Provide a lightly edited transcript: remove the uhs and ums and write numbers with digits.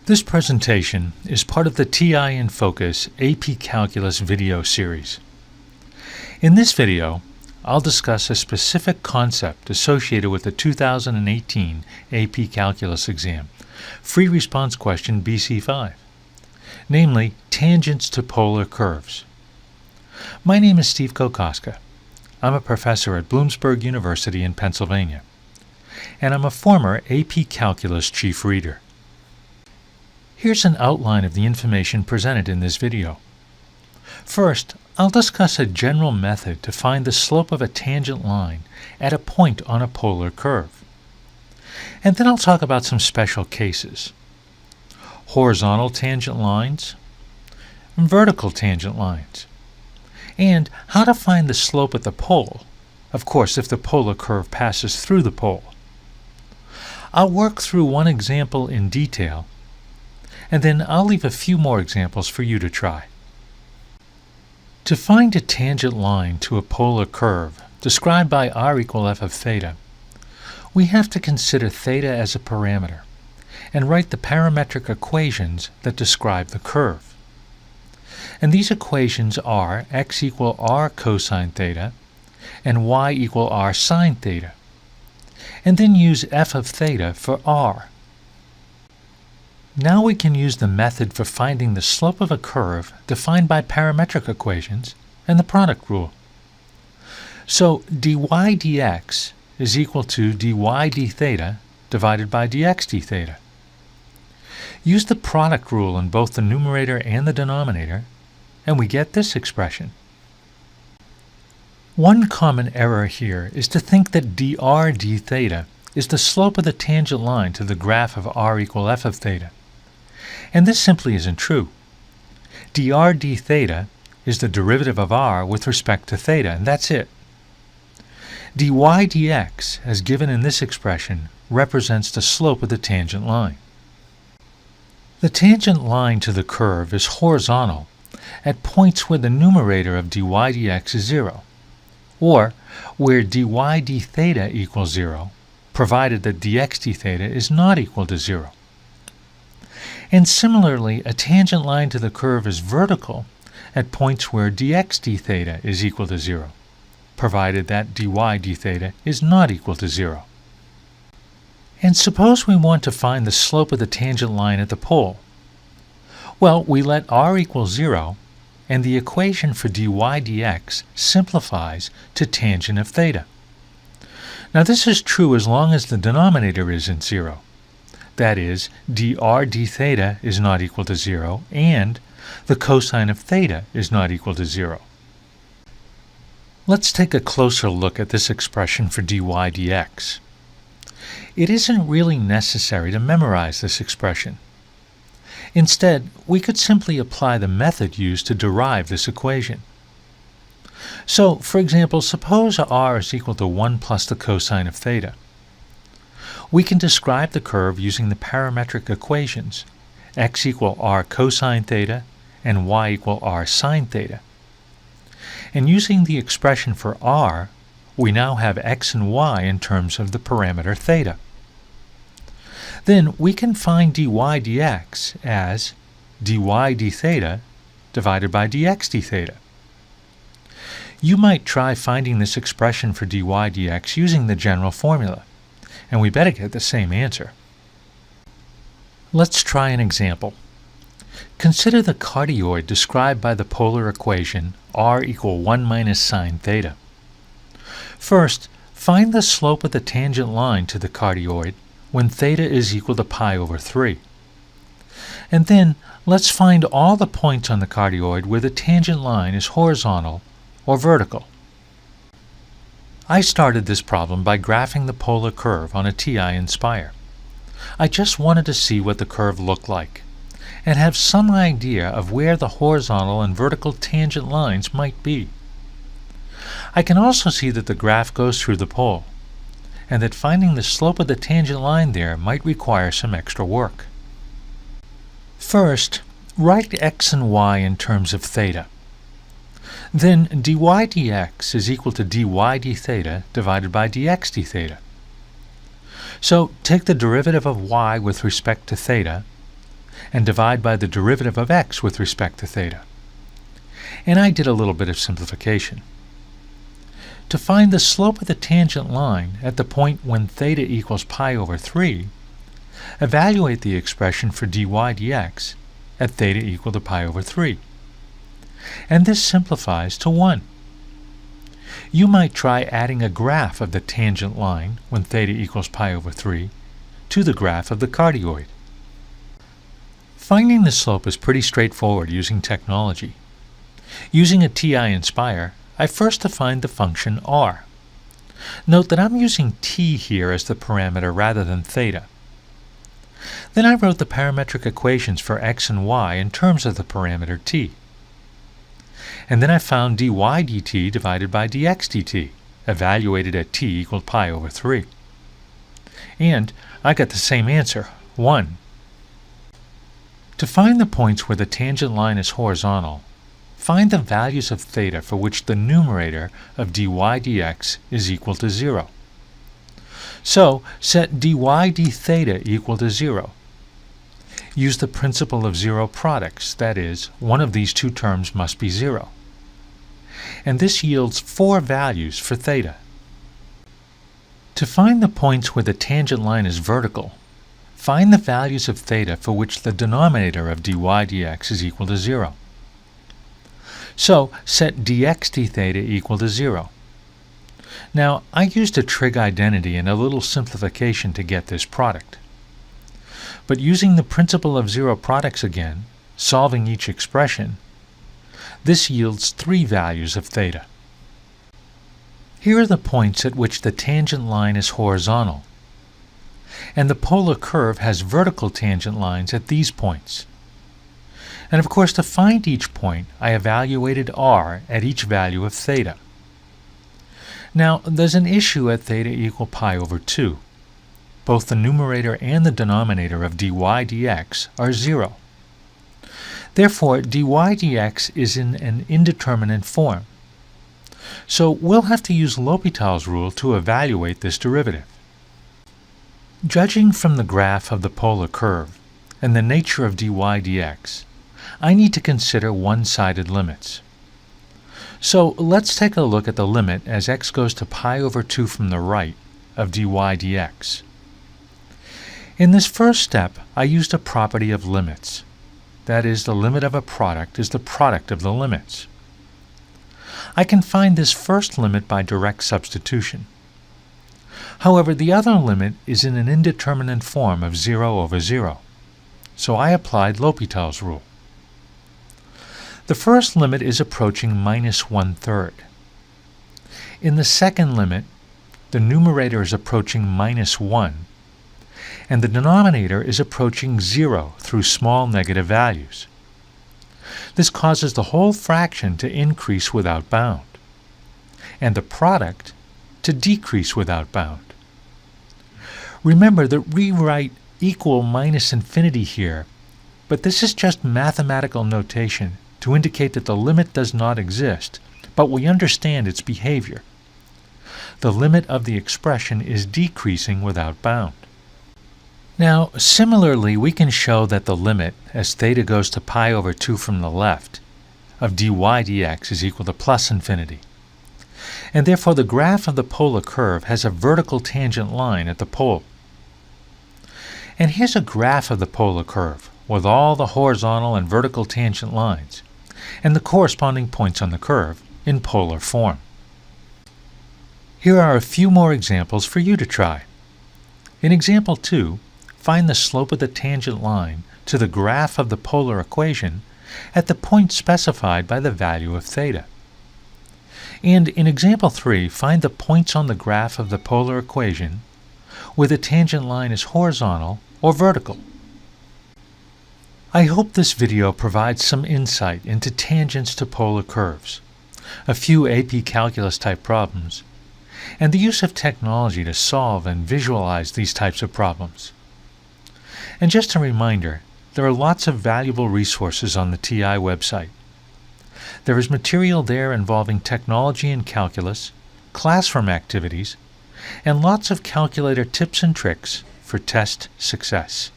This presentation is part of the TI-Nfocus AP Calculus video series. In this video, I'll discuss a specific concept associated with the 2018 AP Calculus exam, free response question BC5, namely tangents to polar curves. My name is Steve Kokoska. I'm a professor at Bloomsburg University in Pennsylvania, and I'm a former AP Calculus chief reader. Here's an outline of the information presented in this video. First, I'll discuss a general method to find the slope of a tangent line at a point on a polar curve. And then I'll talk about some special cases: horizontal tangent lines, and vertical tangent lines, and how to find the slope at the pole, of course if the polar curve passes through the pole. I'll work through one example in detail, and then I'll leave a few more examples for you to try. To find a tangent line to a polar curve described by r equal f of theta, we have to consider theta as a parameter and write the parametric equations that describe the curve. And these equations are x equal r cosine theta and y equal r sine theta, and then use f of theta for r. Now we can use the method for finding the slope of a curve defined by parametric equations and the product rule. So dy dx is equal to dy d theta divided by dx d theta. Use the product rule in both the numerator and the denominator, and we get this expression. One common error here is to think that dr d theta is the slope of the tangent line to the graph of r equal f of theta. And this simply isn't true. Dr d theta is the derivative of r with respect to theta, and that's it. Dy dx, as given in this expression, represents the slope of the tangent line. The tangent line to the curve is horizontal at points where the numerator of dy dx is 0, or where dy d theta equals 0, provided that dx d theta is not equal to 0. And similarly, a tangent line to the curve is vertical at points where dx d theta is equal to 0, provided that dy d theta is not equal to 0. And suppose we want to find the slope of the tangent line at the pole. Well, we let r equal 0, and the equation for dy dx simplifies to tangent of theta. Now this is true as long as the denominator isn't 0. That is, dr d theta is not equal to 0, and the cosine of theta is not equal to 0. Let's take a closer look at this expression for dy dx. It isn't really necessary to memorize this expression. Instead, we could simply apply the method used to derive this equation. So, for example, suppose r is equal to 1 plus the cosine of theta. We can describe the curve using the parametric equations x equal r cosine theta and y equal r sine theta. And using the expression for r, we now have x and y in terms of the parameter theta. Then we can find dy dx as dy d theta divided by dx d theta. You might try finding this expression for dy dx using the general formula, and we better get the same answer. Let's try an example. Consider the cardioid described by the polar equation r equal 1 minus sine theta. First, find the slope of the tangent line to the cardioid when theta is equal to pi over 3. And then, let's find all the points on the cardioid where the tangent line is horizontal or vertical. I started this problem by graphing the polar curve on a TI-Nspire. I just wanted to see what the curve looked like, and have some idea of where the horizontal and vertical tangent lines might be. I can also see that the graph goes through the pole, and that finding the slope of the tangent line there might require some extra work. First, write x and y in terms of theta. Then dy dx is equal to dy d theta divided by dx d theta. So take the derivative of y with respect to theta, and divide by the derivative of x with respect to theta. And I did a little bit of simplification. To find the slope of the tangent line at the point when theta equals pi over 3, evaluate the expression for dy dx at theta equal to pi over 3. And this simplifies to 1. You might try adding a graph of the tangent line when theta equals pi over 3 to the graph of the cardioid. Finding the slope is pretty straightforward using technology. Using a TI-Nspire, I first defined the function r. Note that I'm using t here as the parameter rather than theta. Then I wrote the parametric equations for x and y in terms of the parameter t. And then I found dy dt divided by dx dt, evaluated at t equaled pi over 3. And I got the same answer, 1. To find the points where the tangent line is horizontal, find the values of theta for which the numerator of dy dx is equal to 0. So, set dy d theta equal to 0. Use the principle of zero products, that is, one of these two terms must be 0. And this yields 4 values for theta. To find the points where the tangent line is vertical, find the values of theta for which the denominator of dy dx is equal to 0. So, set dx d theta equal to 0. Now, I used a trig identity and a little simplification to get this product. But using the principle of zero products again, solving each expression, this yields 3 values of theta. Here are the points at which the tangent line is horizontal, and the polar curve has vertical tangent lines at these points. And of course, to find each point, I evaluated r at each value of theta. Now, there's an issue at theta equal pi over 2. Both the numerator and the denominator of dy dx are 0. Therefore, dy dx is in an indeterminate form. So we'll have to use L'Hopital's rule to evaluate this derivative. Judging from the graph of the polar curve and the nature of dy dx, I need to consider one-sided limits. So let's take a look at the limit as x goes to pi over 2 from the right of dy dx. In this first step, I used a property of limits. That is, the limit of a product is the product of the limits. I can find this first limit by direct substitution. However, the other limit is in an indeterminate form of 0 over 0. So I applied L'Hopital's rule. The first limit is approaching minus 1/3. In the second limit, the numerator is approaching minus 1, and the denominator is approaching 0 through small negative values. This causes the whole fraction to increase without bound, and the product to decrease without bound. Remember that we write equal minus infinity here, but this is just mathematical notation to indicate that the limit does not exist, but we understand its behavior. The limit of the expression is decreasing without bound. Now, similarly, we can show that the limit, as theta goes to pi over 2 from the left, of dy dx is equal to plus infinity. And therefore the graph of the polar curve has a vertical tangent line at the pole. And here's a graph of the polar curve with all the horizontal and vertical tangent lines, and the corresponding points on the curve in polar form. Here are a few more examples for you to try. In example 2, find the slope of the tangent line to the graph of the polar equation at the point specified by the value of theta. And in example 3, find the points on the graph of the polar equation where the tangent line is horizontal or vertical. I hope this video provides some insight into tangents to polar curves, a few AP Calculus type problems, and the use of technology to solve and visualize these types of problems. And just a reminder, there are lots of valuable resources on the TI website. There is material there involving technology and calculus, classroom activities, and lots of calculator tips and tricks for test success.